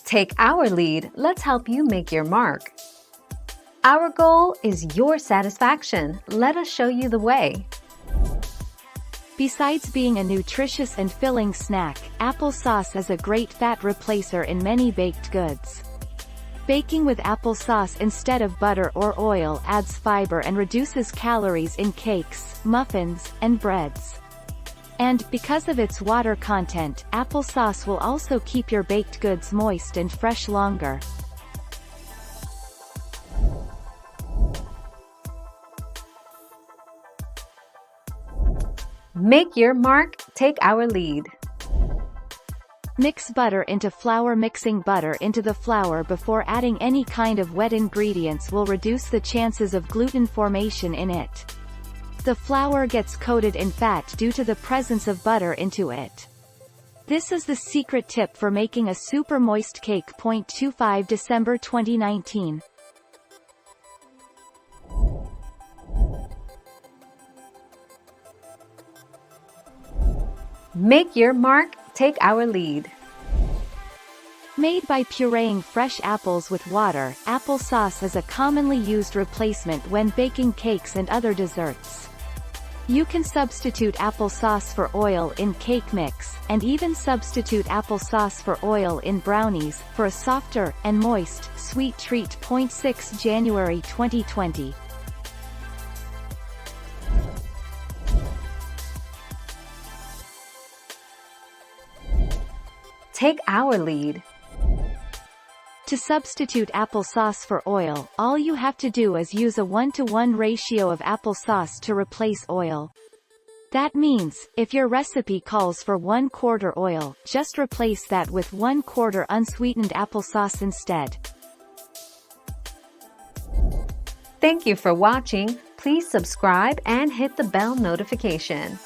Take our lead, let's help you make your mark. Our goal is your satisfaction. Let us show you the way. Besides being a nutritious and filling snack, applesauce is a great fat replacer in many baked goods. Baking with applesauce instead of butter or oil adds fiber and reduces calories in cakes, muffins, and breads. And, because of its water content, applesauce will also keep your baked goods moist and fresh longer. Make your mark, take our lead. Mix butter into flour. Mixing butter into the flour before adding any kind of wet ingredients will reduce the chances of gluten formation in it. The flour gets coated in fat due to the presence of butter into it. This is the secret tip for making a super moist cake. 25 December 2019. Make your mark, take our lead. Made by pureeing fresh apples with water, applesauce is a commonly used replacement when baking cakes and other desserts. You can substitute applesauce for oil in cake mix, and even substitute applesauce for oil in brownies, for a softer, and moist, sweet treat. 6 January 2020. Take our lead. To substitute applesauce for oil, all you have to do is use a 1-to-1 ratio of applesauce to replace oil. That means, if your recipe calls for 1/4 oil, just replace that with 1/4 unsweetened applesauce instead. Thank you for watching. Please subscribe and hit the bell notification.